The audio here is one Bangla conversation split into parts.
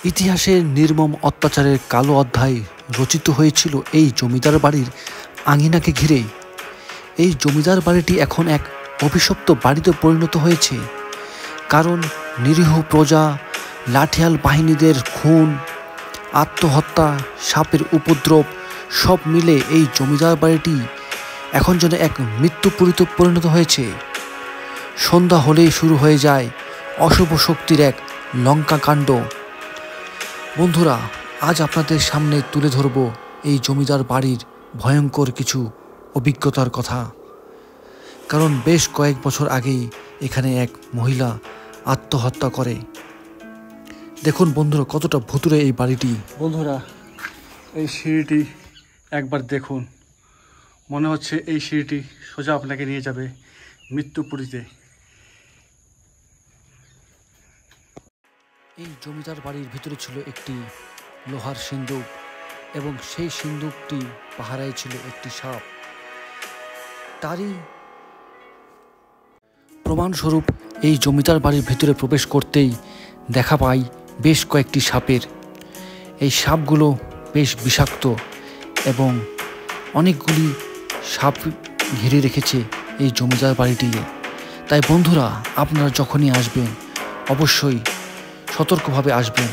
ইতিহাসের নির্মম অত্যাচারের কালো অধ্যায় রচিত হয়েছিল এই জমিদার বাড়ির আঙিনাকে ঘিরে। এই জমিদার বাড়িটি এখন এক অভিশপ্ত বাড়িতে পরিণত হয়েছে, কারণ নিরীহ প্রজা, লাঠিয়াল বাহিনীদের খুন, আত্মহত্যা, সাপের উপদ্রব সব মিলে এই জমিদার বাড়িটি এখন যেন এক মৃত্যুপুরীতে পরিণত হয়েছে। সন্ধ্যা হলেই শুরু হয়ে যায় অশুভ শক্তির এক লঙ্কাকাণ্ড। বন্ধুরা, আজ আপনাদের সামনে তুলে ধরব এই জমিদার বাড়ির ভয়ঙ্কর কিছু অভিজ্ঞতার কথা, কারণ বেশ কয়েক বছর আগেই এখানে এক মহিলা আত্মহত্যা করে। দেখুন বন্ধুরা, কতটা ভুতুরে এই বাড়িটি। বন্ধুরা, এই সিঁড়িটি একবার দেখুন, মনে হচ্ছে এই সিঁড়িটি সোজা আপনাকে নিয়ে যাবে মৃত্যুপুরীতে। এই জমিদার বাড়ির ভিতরে ছিল একটি লোহার সিন্দুক, এবং সেই সিন্দুকটি পাহারায় ছিল একটি সাপ। তারই প্রমাণস্বরূপ এই জমিদার বাড়ির ভিতরে প্রবেশ করতেই দেখা পাই বেশ কয়েকটি সাপের। এই সাপগুলো বেশ বিষাক্ত এবং অনেকগুলি সাপ ঘিরে রেখেছে এই জমিদার বাড়িটিকে। তাই বন্ধুরা, আপনারা যখনই আসবেন অবশ্যই সতর্কভাবে আসবেন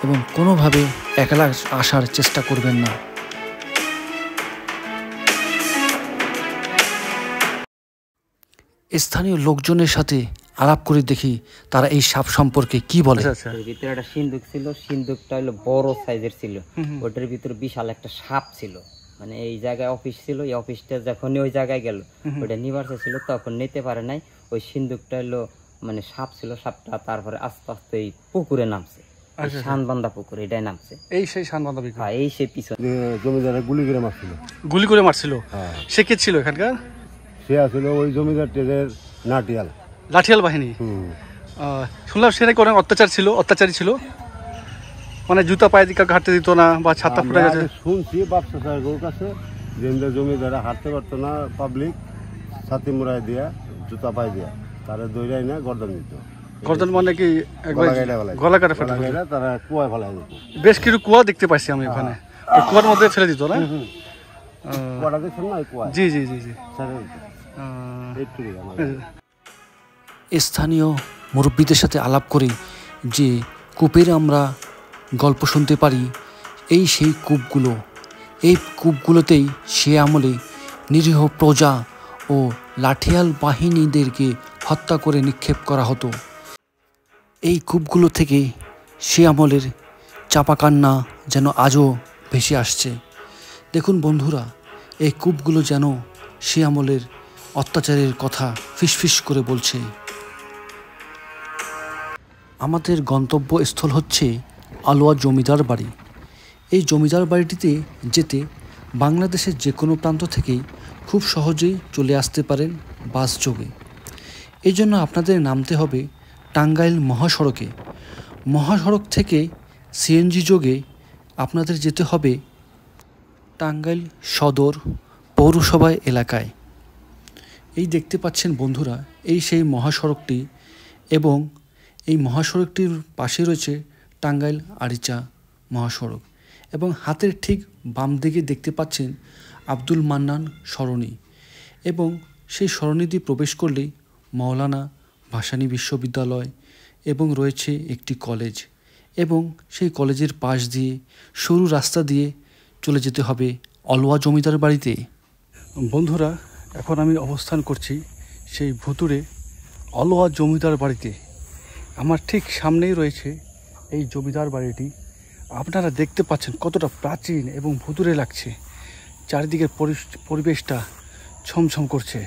এবং কোনোভাবে একলা আসার চেষ্টা করবেন না। স্থানীয় লোকজনের সাথে আলাপ করে দেখি তারা এই সাপ সম্পর্কে কি বলে। ভিতরে একটা সিন্দুক ছিল, সিন্দুকটা হলো বড় সাইজের ছিল, ওটার ভিতরে বিশাল একটা সাপ ছিল। মানে এই জায়গায় অফিস ছিল, এই অফিসটা যখন ওই জায়গায় গেল ওটা নিবার ছিল, তখন নিতে পারে নাই। ওই সিন্দুকটা হলো মানে সাপ ছিল, সাপটা তারপরে আস্তে আস্তে এই পুকুরে নামছে, শানবান্ধা পুকুর এটাই নামছে। এই সেই শানবান্ধা পুকুর? হ্যাঁ, এই সেই পিছনে জমিদারে গুলি করে মারছিল। গুলি করে মারছিল? সে কে ছিল এখানকার? সে আসলে ওই জমিদার টেদের নাটিয়াল, লাঠিয়াল বাহিনী। শুনলাম সে নাকি অনেক অত্যাচারী ছিল, মানে জুতা পায়ে দিকে হাঁটতে দিত না বা ছাতা ফুটে গেছে। শুনছি বাদশা সাহেবের কাছে যে জমিদারে হাঁটতে পারতো না, পাবলিক ছাতি মুড়াই দিয়া জুতা পায়ে দিয়া তারা দৌড়াই না গর্দন দিত। গর্দন মানে কি গলা কাটা ফেলে তারা কুয়ায় ফেলাই দিত। বেশ কিছু কুয়া দেখতে পাইছি আমি ওখানে, কুয়ার মধ্যে ফেলে দিত না? কুয়াটা দেখছেন না? কুয়া। জি জি জি জি। স্থানীয় মুরব্বীদের সাথে আলাপ করি যে কূপের আমরা গল্প শুনতে পারি, এই সেই কূপগুলো। এই কূপগুলোতেই সে আমলে নিরীহ প্রজা ও লাঠিয়াল বাহিনীদেরকে হত্যা করে নিক্ষেপ করা হতো। এই কূপগুলো থেকে সে আমলের চাপা কান্না যেন আজও ভেসে আসছে। দেখুন বন্ধুরা, এই কূপগুলো যেন সে আমলের অত্যাচারের কথা ফিসফিস করে বলছে। আমাদের গন্তব্যস্থল হচ্ছে আলোয়া জমিদার বাড়ি। এই জমিদার বাড়িটিতে যেতে বাংলাদেশের যে কোনো প্রান্ত থেকেই খুব সহজেই চলে আসতে পারেন বাস যোগে। এই জন্য আপনাদের নামতে হবে টাঙ্গাইল মহাসড়কে। মহাসড়ক থেকে সিএনজি যোগে আপনাদের যেতে হবে টাঙ্গাইল সদর পৌরসভা এলাকায়। এই দেখতে পাচ্ছেন বন্ধুরা, এই সেই মহাসড়কটি, এবং এই মহাসড়কটির পাশে রয়েছে টাঙ্গাইল আরিচা মহাসড়ক, এবং হাতের ঠিক বাম দিকে দেখতে পাচ্ছেন আব্দুল মান্নান সরণি, এবং সেই সরণি দিয়ে প্রবেশ করলেই মাওলানা ভাসানী বিশ্ববিদ্যালয় এবং রয়েছে একটি কলেজ, এবং সেই কলেজের পাশ দিয়ে সরু রাস্তা দিয়ে চলে যেতে হবে আলোয়া জমিদার বাড়িতে। বন্ধুরা, এখন আমি অবস্থান করছি সেই ভুতুরে আলোয়া জমিদার বাড়িতে। আমার ঠিক সামনেই রয়েছে এই জমিদার বাড়িটি। আপনারা দেখতে পাচ্ছেন কতটা প্রাচীন এবং ভুতুরে লাগছে। চারিদিকের পরিবেশটা ছমছম করছে।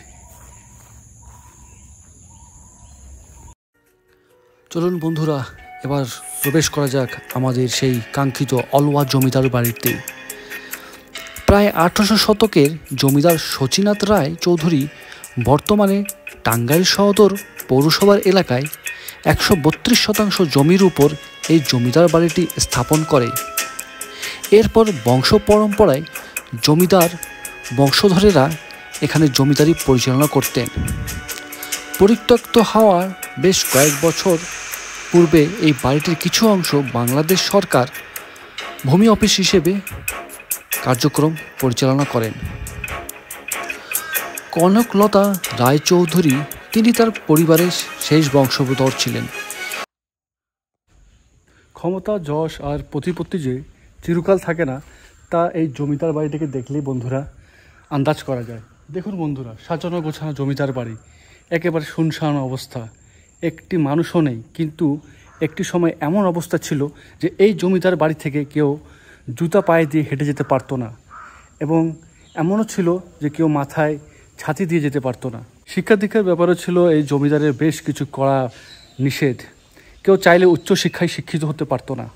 চলুন বন্ধুরা, এবার প্রবেশ করা যাক আমাদের সেই কাঙ্ক্ষিত আলোয়া জমিদার বাড়িতে। প্রায় 1800 শতকের জমিদার শচীনাথ রায় চৌধুরী বর্তমানে টাঙ্গাইল সদর পৌরসভার এলাকায় 132% জমির উপর এই জমিদার বাড়িটি স্থাপন করে। এরপর বংশ পরম্পরায় জমিদার বংশধরেরা এখানে জমিদারি পরিচালনা করতেন। পরিত্যক্ত হওয়ার বেশ কয়েক বছর পূর্বে এই বাড়িটির কিছু অংশ বাংলাদেশ সরকার ভূমি অফিস হিসেবে কার্যক্রম পরিচালনা করেন। কনকলতা রায়চৌধুরী তিনি তার পরিবারের শেষ বংশধর ছিলেন। ক্ষমতা, যশ আর প্রতিপত্তি যে চিরকাল থাকে না তা এই জমিদার বাড়িটিকে দেখলেই বন্ধুরা আন্দাজ করা যায়। দেখুন বন্ধুরা, সাজানো গোছানো জমিদার বাড়ি, একেবারে শুনশান অবস্থা, একটি মানুষও নেই। কিন্তু একটি সময় এমন অবস্থা ছিল যে এই জমিদার বাড়ি থেকে কেউ জুতা পায়ে দিয়ে হেঁটে যেতে পারতো না, এবং এমনও ছিল যে কেউ মাথায় ছাতি দিয়ে যেতে পারতো না। শিক্ষা দীক্ষার ব্যাপারও ছিল এই জমিদারের বেশ কিছু কড়া নিষেধ। কেউ চাইলে উচ্চশিক্ষায় শিক্ষিত হতে পারতো না।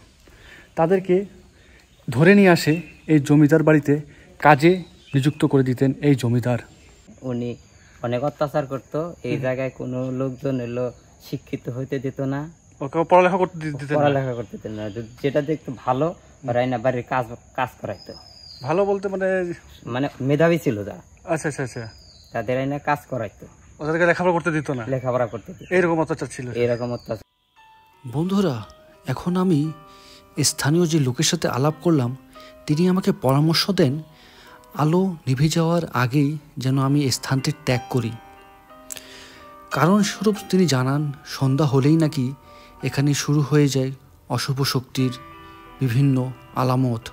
তাদেরকে ধরে নিয়ে আসে এই জমিদার বাড়িতে কাজে নিযুক্ত করে দিতেন এই জমিদার। উনি অনেক অত্যাচার করতো। এই জায়গায় কোনো লোকজন এলো শিক্ষিত হইতে দিত না, পড়ালেখা করতে দিতেন না। পড়ালেখা করতে দিত না। যেটা দেখতো ভালো ওরাই না বাড়ির কাজ করাইতো। ভালো বলতে মানে মানে মেধাবী ছিল যা, আচ্ছা আচ্ছা আচ্ছা, তাদের আইনা কাজ করাইতো, ওদেরকে লেখাপড়া করতে দিত না, লেখাপড়া করতে দিত। এইরকম অত্যাচার ছিল। এইরকম অত্যাচার। বন্ধুরা, এখন আমি স্থানীয় যে লোকের সাথে আলাপ করলাম, তিনি আমাকে পরামর্শ দেন আলো নিভে যাওয়ার আগেই যেন আমি এই স্থানটি ত্যাগ করি। কারণস্বরূপ তিনি জানান সন্ধ্যা হলেই নাকি এখানে শুরু হয়ে যায় অশুভ শক্তির বিভিন্ন আলামত।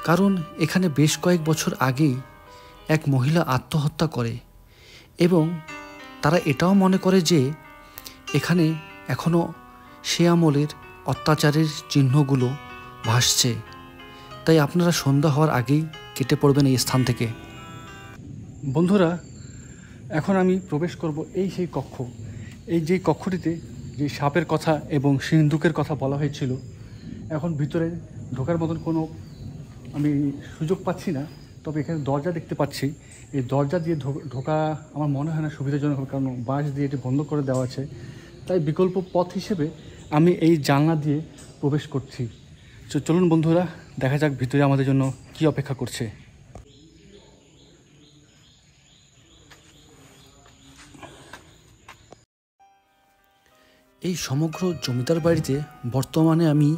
কারণ এখানে বেশ কয়েক বছর আগেই এক মহিলা আত্মহত্যা করে, এবং তারা এটাও মনে করে যে এখানে এখনও সে আমলের অত্যাচারের চিহ্নগুলো ভাসছে। তাই আপনারা সন্ধ্যা হওয়ার আগেই কেটে পড়বেন এই স্থান থেকে। বন্ধুরা, এখন আমি প্রবেশ করব এই সেই কক্ষ। এই যে কক্ষটিতে যে সাপের কথা এবং সিন্ধুকের কথা বলা হয়েছিল, এখন ভিতরে ঢোকার মতন কোনো আমি সুযোগ পাচ্ছি না। তবে এখানে দরজা দেখতে পাচ্ছি। এই দরজা দিয়ে ঢোকা আমার মনে হয় না সুবিধাজনক হবে, কারণ বাঁশ দিয়ে এটি বন্ধ করে দেওয়া আছে। তাই বিকল্প পথ হিসেবে আমি এই জানলা দিয়ে প্রবেশ করছি। চলুন বন্ধুরা, দেখা যাক ভিতরে আমাদের জন্য কি অপেক্ষা করছে। এই সমগ্র জমিদার বাড়িতে বর্তমানে আমি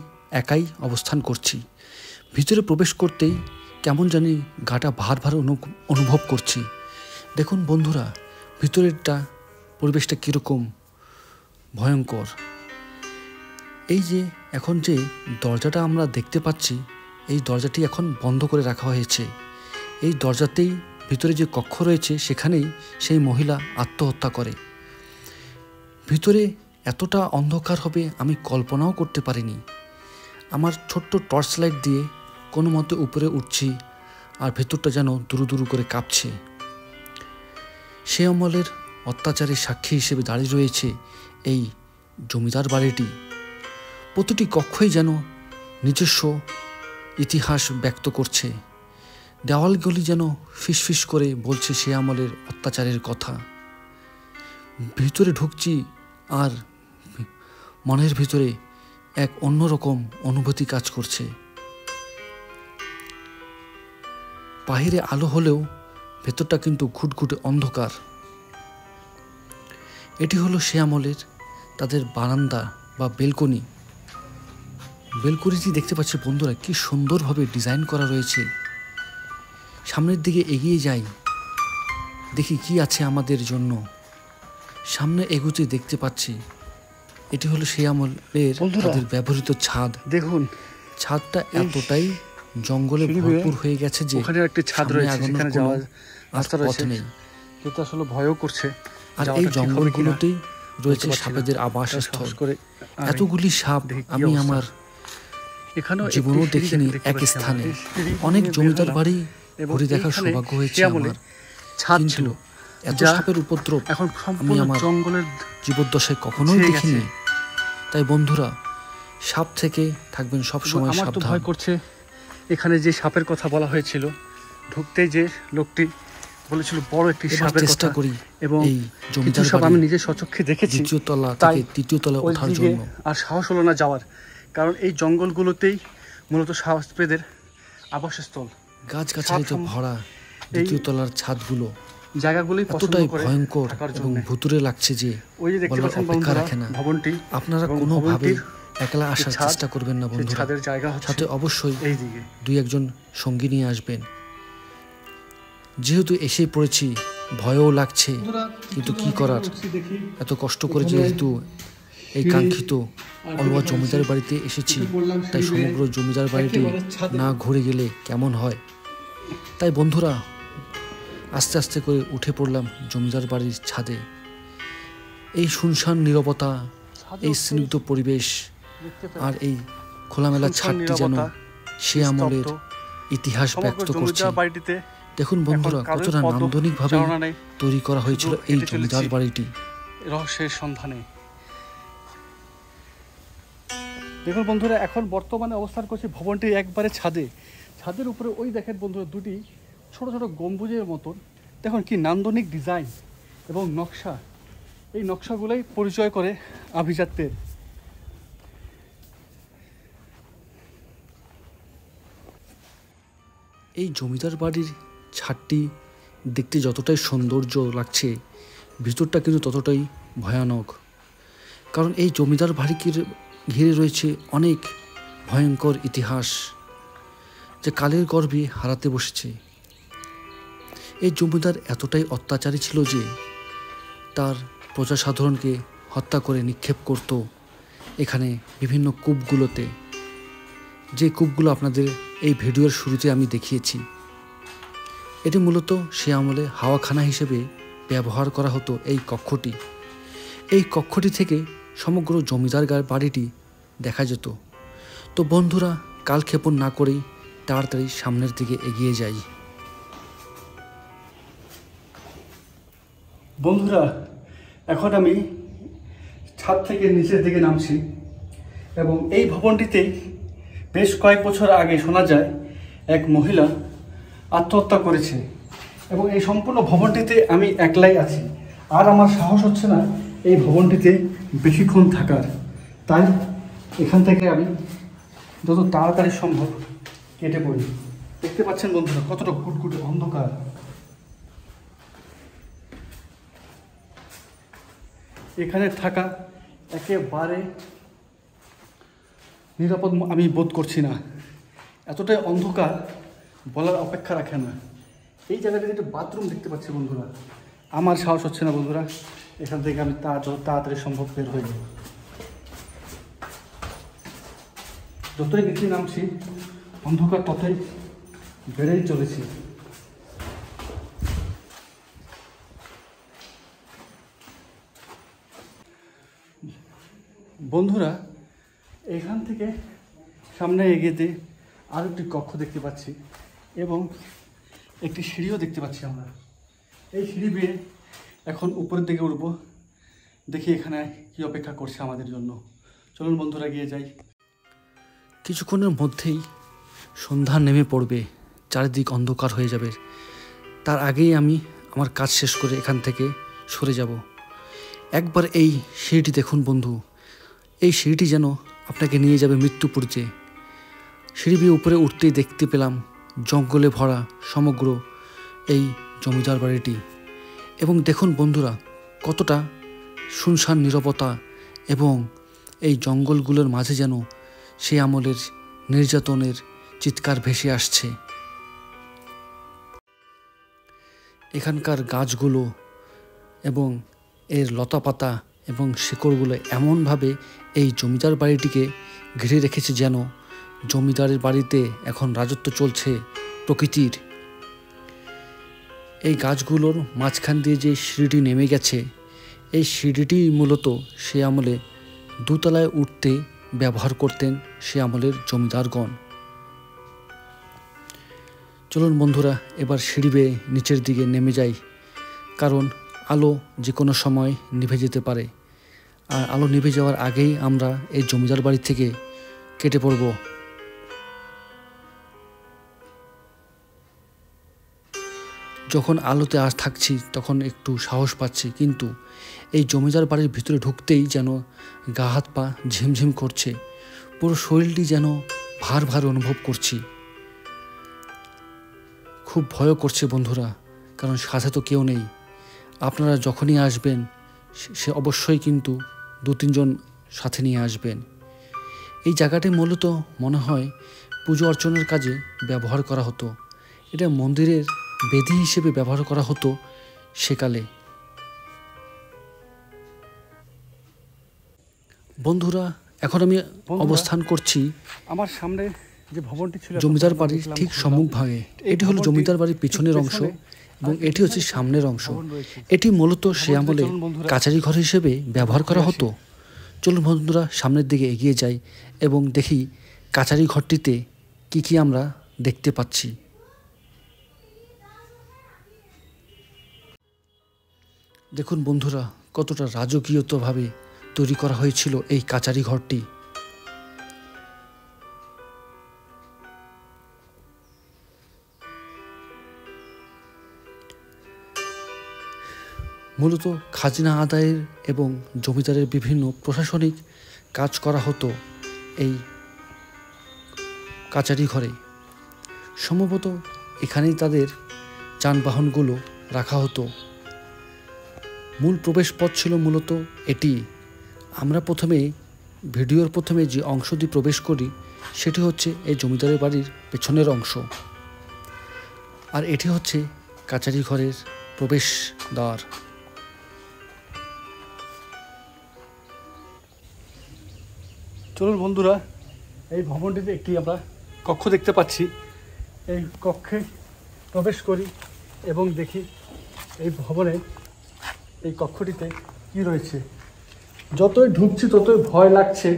একাই অবস্থান করছি। ভিতরে প্রবেশ করতেই কেমন জানি গাটা ভার ভার অনুভব করছি। দেখুন বন্ধুরা, ভিতরেরটা পরিবেশটা কীরকম ভয়ঙ্কর। এই যে এখন যে দরজাটা আমরা দেখতে পাচ্ছি, এই দরজাটি এখন বন্ধ করে রাখা হয়েছে। এই দরজাতেই ভিতরে যে কক্ষ রয়েছে সেখানেই সেই মহিলা আত্মহত্যা করে। ভিতরে এতটা অন্ধকার হবে আমি কল্পনাও করতে পারিনি। আমার ছোট্ট টর্চ লাইট দিয়ে কোনো মতে উপরে উঠছি, আর ভেতরটা যেন দুরু দুরু করে কাঁপছে। সে আমলের অত্যাচারের সাক্ষী হিসেবে দাঁড়িয়ে রয়েছে এই জমিদার বাড়িটি। প্রতিটি কক্ষই যেন নিজস্ব ইতিহাস ব্যক্ত করছে। দেওয়ালগুলি যেন ফিসফিস করে বলছে সে আমলের অত্যাচারের কথা। ভিতরে ঢুকছি আর মনের ভিতরে এক অন্যরকম অনুভূতি কাজ করছে। বাহিরে আলো হলেও ভেতরটা কিন্তু ঘুটঘুটে অন্ধকার। এটি হলো সে আমলের তাদের বারান্দা বা বেলকনি। বেলকনিটি দেখতে পাচ্ছি বন্ধুরা, কি সুন্দরভাবে ডিজাইন করা রয়েছে। সামনের দিকে এগিয়ে যাই, দেখি কি আছে আমাদের জন্য। সামনে এগুতে দেখতে পাচ্ছি এটি হলো সে আমলের তাদের ব্যবহৃত ছাদ। দেখুন, ছাদটা এতটাই জঙ্গলে ভরপুর হয়ে গেছে যে ওখানে একটা ছাদ রয়েছে, সেখানে যাওয়ার রাস্তা রয়েছে, নেই। কিন্তু আসলে ভয়ও করছে। আর এই জঙ্গলগুলোতেই রয়েছে সাপেদের আবাসস্থল। এতগুলি সাপ আমি আমার জীবনও দেখিনি এক স্থানে। অনেক জমিদার বাড়ি ঘুরে দেখার সৌভাগ্য হয়েছে আমার, ছাদ ছিল। এত সাপের উপদ্রব এখন আমি আমার জঙ্গলের জীবদ্দশায় কখনোই দেখিনি। তাই বন্ধুরা, সাপ থেকে থাকবেন সব সময় আমার তো সাবধান। ভয় করছে। এখানে যে সাপের কথা বলা হয়েছিল, ঢুকতেই যে লোকটি বলেছিল বড় একটি সাপের চেষ্টা কথা, করি এবং এই কিছু জমিদার সাপ আমি বাড়ির নিজে সচক্ষে দেখেছি। দ্বিতীয় তলা তাই থেকে তৃতীয় তলা ওই ওঠার দিকে জন্য আর সাহস হলো না যাওয়ার, কারণ এই জঙ্গলগুলোতেই মূলত সাপেদের আবাসস্থল। গাছগাছালিতে ভরা দ্বিতীয় তলার ছাদগুলো জায়গাগুলি পছন্দ এতটাই করে ভয়ঙ্কর থাকার এবং জন্য। ভুতুরে লাগছে যে ওই যে দেখতে বলার পাচ্ছেন অপেক্ষা বন্ধুরা রাখে না। ভবনটি, আপনারা এবং কোনোভাবেই ভবনটির একলা আসার ছাদ, চেষ্টা করবেন না সেই বন্ধুরা, ছাদের জায়গা হচ্ছে সাথে অবশ্যই এইদিকে। 2-1 জন সঙ্গী নিয়ে আসবেন। যেহেতু এসে পড়েছি, ভয়ও লাগছে, কিন্তু কি করার, এত কষ্ট করে যেহেতু এই কাঙ্ক্ষিত অলুয়া জমিদার বাড়িতে এসেছি, তাই সমগ্র জমিদার বাড়িটি না ঘুরে গেলে কেমন হয়। তাই বন্ধুরা আস্তে আস্তে করে উঠে পড়লাম জমিদার বাড়ির ছাদে। এই শুনশান নীরবতা, এই স্নিগ্ধ পরিবেশ আর এই খোলামেলা ছাদটি যেন সে আমলের ইতিহাস ব্যক্ত করছে। বাড়িটিতে দেখুন বন্ধুরা কতটা নান্দনিকভাবে তৈরি করা হয়েছিল এই জমিদার বাড়িটি। রহস্যের সন্ধানে। দেখুন বন্ধুরা এখন বর্তমানে অবস্থান করছি ভবনটি একবারে ছাদে। ছাদের উপরে ওই দেখেন বন্ধুরা দুটি ছোট ছোট গম্বুজের মতন, দেখুন কি নান্দনিক ডিজাইন এবং নকশা। এই নকশাগুলোই পরিচয় করে আভিজাত্যের। এই জমিদার বাড়ির ছাদটি দেখতে যতটাই সৌন্দর্য লাগছে, ভিতরটা কিন্তু ততটাই ভয়ানক। কারণ এই জমিদার বাড়িকে ঘিরে রয়েছে অনেক ভয়ঙ্কর ইতিহাস, যে কালের গর্ভে হারাতে বসেছে। এই জমিদার এতটাই অত্যাচারী ছিল যে তার প্রজাসাধারণকে হত্যা করে নিক্ষেপ করত এখানে বিভিন্ন কূপগুলোতে, যে কূপগুলো আপনাদের এই ভিডিওর শুরুতে আমি দেখিয়েছি। এটি মূলত সে আমলে হাওয়াখানা হিসেবে ব্যবহার করা হতো এই কক্ষটি। এই কক্ষটি থেকে সমগ্র জমিদার বাড়িটি দেখা যেত। তো বন্ধুরা কালক্ষেপণ না করেই তাড়াতাড়ি সামনের দিকে এগিয়ে যাই। বন্ধুরা এখন আমি ছাদ থেকে নিচের দিকে নামছি এবং এই ভবনটিতেই বেশ কয়েক বছর আগে শোনা যায় এক মহিলা আত্মহত্যা করেছে এবং এই সম্পূর্ণ ভবনটিতে আমি একলাই আছি। আর আমার সাহস হচ্ছে না এই ভবনটিতে বেশিক্ষণ থাকার, তাই এখান থেকে আমি যত তাড়াতাড়ি সম্ভব কেটে পড়ি। দেখতে পাচ্ছেন বন্ধুরা কতটা ঘুটঘুটে অন্ধকার। এখানে থাকা একেবারে নিরাপদ আমি বোধ করছি না, এতটাই অন্ধকার বলার অপেক্ষা রাখে না। এই জায়গাটাতে একটা বাথরুম দেখতে পাচ্ছি বন্ধুরা, আমার সাহস হচ্ছে না বন্ধুরা, এখান থেকে আমি তাড়াতাড়ি সম্ভব বের হয়ে যাব। যতই নিচে নামছি অন্ধকার ততই বেড়েই চলেছি। বন্ধুরা এখান থেকে সামনে এগিয়ে আর একটি কক্ষ দেখতে পাচ্ছি এবং একটি সিঁড়িও দেখতে পাচ্ছি আমরা। এই সিঁড়ি বেয়ে এখন উপরের দিকে উঠব, দেখি এখানে কি অপেক্ষা করছে আমাদের জন্য। চলুন বন্ধুরা গিয়ে যাই। কিছুক্ষণের মধ্যেই সন্ধ্যা নেমে পড়বে, চারিদিক অন্ধকার হয়ে যাবে। তার আগেই আমি আমার কাজ শেষ করে এখান থেকে সরে যাব। একবার এই সিঁড়িটি দেখুন বন্ধু, এই সিঁড়িটি যেন আপনাকে নিয়ে যাবে মৃত্যুপুরীতে। সিঁড়ি বেয়ে উপরে উঠতেই দেখতে পেলাম জঙ্গলে ভরা সমগ্র এই জমিদার বাড়িটি। এবং দেখুন বন্ধুরা কতটা শুনশান নীরবতা, এবং এই জঙ্গলগুলোর মাঝে যেন সেই আমলের নির্যাতনের চিৎকার ভেসে আসছে। এখানকার গাছগুলো এবং এর লতাপাতা এবং শিকড়গুলো এমনভাবে এই জমিদার বাড়িটিকে ঘিরে রেখেছে যেন জমিদারের বাড়িতে এখন রাজত্ব চলছে প্রকৃতির। এই গাছগুলোর মাঝখান দিয়ে যে সিঁড়িটি নেমে গেছে, এই সিঁড়িটি মূলত সে আমলে দোতলায় উঠতে ব্যবহার করতেন সে আমলের জমিদারগণ। চলুন বন্ধুরা এবার সিঁড়ি বেয়ে নিচের দিকে নেমে যাই, কারণ আলো যে কোনো সময় নিভে যেতে পারে। আর আলো নিভে যাওয়ার আগেই আমরা এই জমিদার বাড়ি থেকে কেটে পড়ব। যখন আলোতে আজ থাকছি তখন একটু সাহস পাচ্ছি, কিন্তু এই জমিদার বাড়ির ভিতরে ঢুকতেই যেন গা হাত পা ঝিমঝিম করছে, পুরো শরীরটি যেন ভার ভার অনুভব করছি। খুব ভয় করছে বন্ধুরা, কারণ সাথে তো কেউ নেই। আপনারা যখনই আসবেন সে অবশ্যই কিন্তু 2-3 জন সাথে নিয়ে আসবেন। এই জায়গাটি মূলত মনে হয় পুজো অর্চনার কাজে ব্যবহার করা হতো। এটা মন্দিরের বেদি হিসেবে ব্যবহার করা হতো সেকালে। বন্ধুরা, এখন আমি অবস্থান করছি আমার সামনে যে ভবনটি ছিল জমিদার বাড়ির ঠিক সম্মুখভাগে। এটি হলো জমিদার বাড়ির পিছনের অংশ এবং এটি হচ্ছে সামনের অংশ। এটি মূলত সে আমলে কাচারি ঘর হিসেবে ব্যবহার করা হতো। চলুন বন্ধুরা, সামনের দিকে এগিয়ে যাই এবং দেখি কাচারি ঘরটিতে কি কি আমরা দেখতে পাচ্ছি। দেখুন বন্ধুরা, কতটা রাজকীয়ভাবে তৈরি করা হয়েছিল এই কাচারি ঘরটি। মূলত খাজনা আদায়ের এবং জমিদারের বিভিন্ন প্রশাসনিক কাজ করা হতো এই কাচারি ঘরে। সম্ভবত এখানেই তাদের যানবাহনগুলো রাখা হতো। মূল প্রবেশ পথ ছিল মূলত এটি। আমরা ভিডিওর প্রথমে যে অংশ দিয়ে প্রবেশ করি সেটি হচ্ছে এই জমিদারের বাড়ির পেছনের অংশ, আর এটি হচ্ছে কাচারি ঘরের প্রবেশদ্বার। চলুন বন্ধুরা, এই ভবনটিতে একটি আমরা কক্ষ দেখতে পাচ্ছি। এই কক্ষে প্রবেশ করি এবং দেখি এই ভবনে এই কক্ষটিতে কি রয়েছে। যতই ঢুকছি ততই ভয় লাগছে,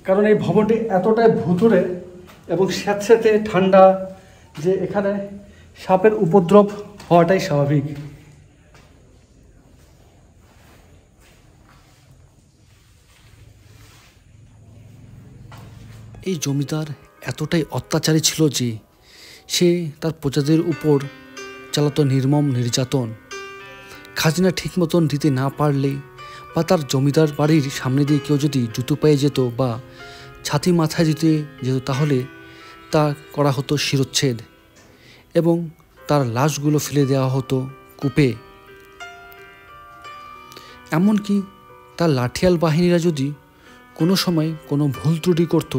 কারণ এই ভবনটি এতটাই ভুতুড়ে এবং স্যাঁতস্যাঁতে ঠান্ডা যে এখানে সাপের উপদ্রব হওয়াটাই স্বাভাবিক। এই জমিদার এতটাই অত্যাচারী ছিল যে সে তার প্রজাদের উপর চালাতো নির্মম নির্যাতন। খাজনা ঠিক মতন দিতে না পারলে বা তার জমিদার বাড়ির সামনে দিয়ে কেউ যদি জুতো পায়ে যেত বা ছাতি মাথায় দিতে যেত, তাহলে তা করা হতো শিরচ্ছেদ এবং তার লাশগুলো ফেলে দেওয়া হতো কূপে। এমনকি তার লাঠিয়াল বাহিনীরা যদি কোনো সময় কোনো ভুল ত্রুটি করত,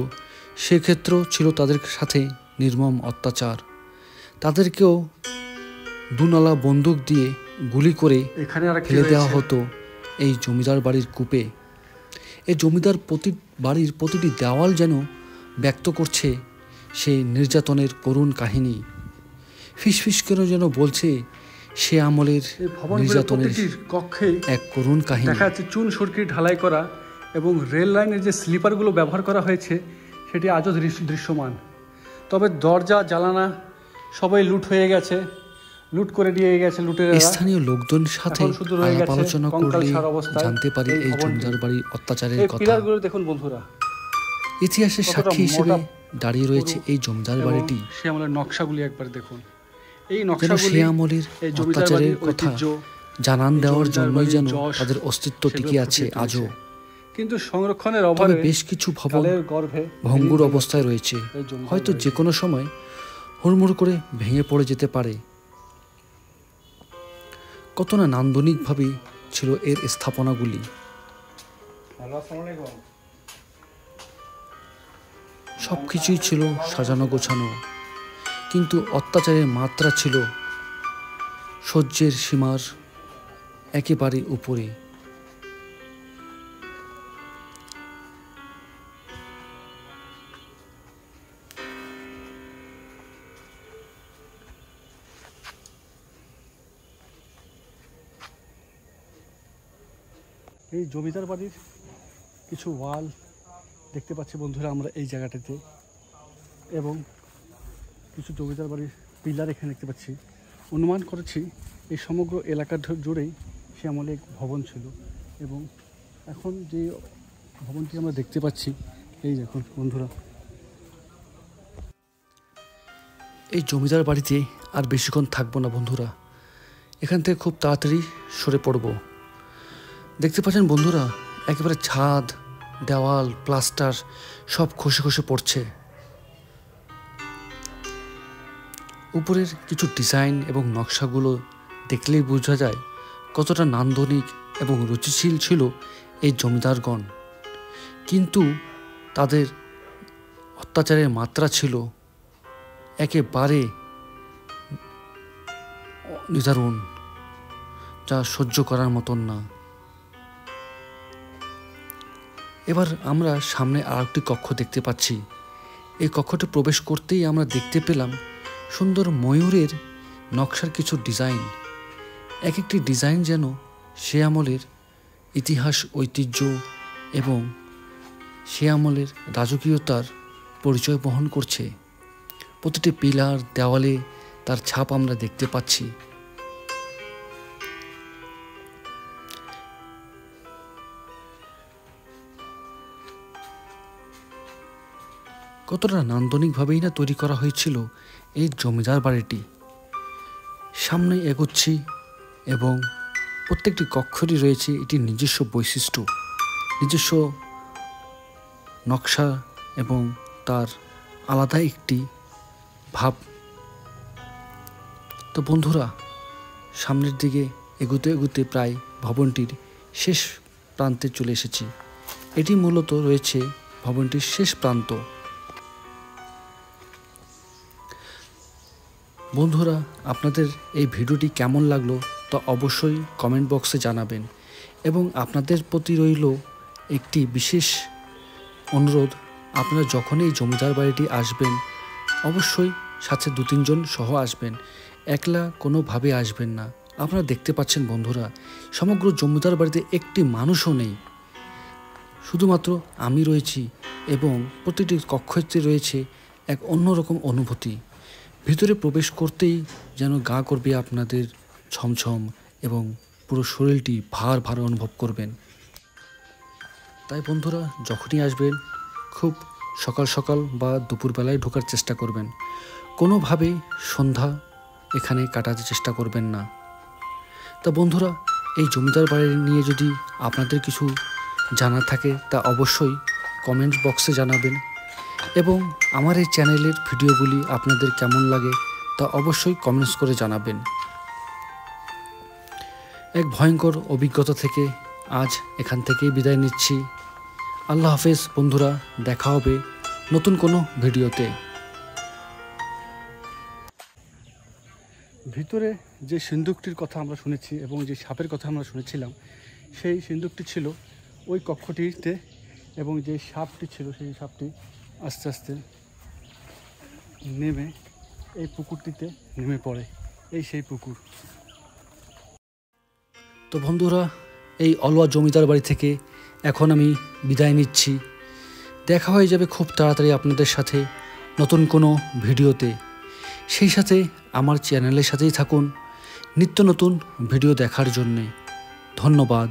সেক্ষেত্রেও ছিল তাদের সাথে নির্মম অত্যাচার। তাদেরকেও দুনালা বন্দুক দিয়ে গুলি করে ফেলে দেওয়া হতো এই জমিদার বাড়ির কূপে। এই জমিদার বাড়ির প্রতিটি দেওয়াল যেন ব্যক্ত করছে সেই নির্যাতনের করুণ কাহিনী। ফিসফিস করে যেন বলছে সে আমলের নির্যাতনের কক্ষে এক করুণ কাহিনী। দেখা যাচ্ছে চুন সুরকি ঢালাই করা এবং রেল লাইনের যে স্লিপারগুলো ব্যবহার করা হয়েছে সেটি আজও দৃশ্যমান। তবে দরজা জানালা সবাই লুট হয়ে গেছে, লুট করে নিয়ে গেছে লুটেরা। স্থানীয় লোকজনের সাথে আলাপ আলোচনা করলে জানতে পারি এই জমিদার বাড়ির অত্যাচারের কথা। পিলারগুলো দেখুন বন্ধুরা, ইতিহাসের সাক্ষী হিসেবে দাঁড়িয়ে রয়েছে এই জমিদার বাড়িটি। সে আমলের নকশাগুলি একবার দেখুন। এই যেন নকশাগুলি সে আমলের অত্যাচারের কথা জানান দেওয়ার জন্যই যেন তাদের অস্তিত্ব টিকে আছে আজও। কিন্তু সংরক্ষণের তবে অভাবে বেশ কিছু ভবন ভঙ্গুর অবস্থায় রয়েছে, হয়তো যে কোনো সময় হুড়মুড় করে ভেঙে পড়ে যেতে পারে। কত না নান্দনিকভাবে ছিল এর স্থাপনাগুলি। সবকিছুই ছিল সাজানো গোছানো, কিন্তু অত্যাচারের মাত্রা ছিল সহ্যের সীমার একেবারে উপরে। এই জমিদার বাড়ির কিছু ওয়াল দেখতে পাচ্ছি বন্ধুরা আমরা এই জায়গাটাতে, এবং কিছু জমিদার বাড়ির পিলার এখানে দেখতে পাচ্ছি। অনুমান করেছি এই সমগ্র এলাকা জুড়েই সে আমলে এক ভবন ছিল, এবং এখন যে ভবনটি আমরা দেখতে পাচ্ছি এই দেখুন বন্ধুরা। এই জমিদার বাড়িতে আর বেশিক্ষণ থাকবো না বন্ধুরা, এখান থেকে খুব তাড়াতাড়ি সরে পড়ব। দেখতে পাচ্ছেন বন্ধুরা, একেবারে ছাদ, দেওয়াল, প্লাস্টার সব খসে খসে পড়ছে। উপরের কিছু ডিজাইন এবং নকশাগুলো দেখলেই বোঝা যায় কতটা নান্দনিক এবং রুচিশীল ছিল এই জমিদারগণ। কিন্তু তাদের অত্যাচারের মাত্রা ছিল একেবারে নিদারুণ, যা সহ্য করার মতন না। এবার আমরা সামনে আর একটি কক্ষ দেখতে পাচ্ছি। এই কক্ষটি প্রবেশ করতেই আমরা দেখতে পেলাম সুন্দর ময়ূরের নকশার কিছু ডিজাইন। এক একটি ডিজাইন যেন সে আমলের ইতিহাস, ঐতিহ্য এবং সে আমলের রাজকীয়তার পরিচয় বহন করছে। প্রতিটি পিলার, দেওয়ালে তার ছাপ আমরা দেখতে পাচ্ছি। কতটা নান্দনিকভাবেই না তৈরি করা হয়েছিল এই জমিদার বাড়িটি। সামনে এগোচ্ছি এবং প্রত্যেকটি কক্ষেরই রয়েছে এটির নিজস্ব বৈশিষ্ট্য, নিজস্ব নকশা এবং তার আলাদা একটি ভাব। তো বন্ধুরা, সামনের দিকে এগোতে এগোতে প্রায় ভবনটির শেষ প্রান্তে চলে এসেছি। এটি মূলত রয়েছে ভবনটির শেষ প্রান্ত। বন্ধুরা, আপনাদের এই ভিডিওটি কেমন লাগলো তা অবশ্যই কমেন্ট বক্সে জানাবেন এবং আপনাদের প্রতি রইল একটি বিশেষ অনুরোধ, আপনারা যখনই এই জমিদার বাড়িটি আসবেন অবশ্যই সাথে 2-3 জন সহ আসবেন, একলা কোনোভাবে আসবেন না। আপনারা দেখতে পাচ্ছেন বন্ধুরা, সমগ্র জমিদার বাড়িতে একটি মানুষও নেই, শুধুমাত্র আমি রয়েছি এবং প্রতিটি কক্ষতে রয়েছে এক অন্যরকম অনুভূতি। ভিতরে প্রবেশ করতেই যেন গা করবে আপনাদের ছমছম এবং পুরো শরীরটি ভার ভার অনুভব করবেন। তাই বন্ধুরা, যখনই আসবেন খুব সকাল সকাল বা দুপুরবেলায় ঢোকার চেষ্টা করবেন, কোনোভাবেই সন্ধ্যা এখানে কাটাতে চেষ্টা করবেন না। তা বন্ধুরা, এই জমিদার বাড়ি নিয়ে যদি আপনাদের কিছু জানার থাকে তা অবশ্যই কমেন্ট বক্সে জানাবেন এবং আমার এই চ্যানেলের ভিডিওগুলি আপনাদের কেমন লাগে তা অবশ্যই কমেন্টস করে জানাবেন। এক ভয়ঙ্কর অভিজ্ঞতা থেকে আজ এখান থেকেই বিদায় নিচ্ছি। আল্লাহ হাফেজ বন্ধুরা, দেখা হবে নতুন কোনো ভিডিওতে। ভিতরে যে সিন্দুকটির কথা আমরা শুনেছি এবং যে সাপের কথা আমরা শুনেছিলাম, সেই সিন্দুকটি ছিল ওই কক্ষটিতে এবং যে সাপটি ছিল সেই সাপটি আস্তে আস্তে নেমে এই পুকুরটিতে নেমে পড়ে। এই সেই পুকুর। তো বন্ধুরা, এই অলওয়া জমিদার বাড়ি থেকে এখন আমি বিদায় নিচ্ছি। দেখা হয়ে যাবে খুব তাড়াতাড়ি আপনাদের সাথে নতুন কোনো ভিডিওতে। সেই সাথে আমার চ্যানেলের সাথেই থাকুন নিত্য নতুন ভিডিও দেখার জন্যে। ধন্যবাদ।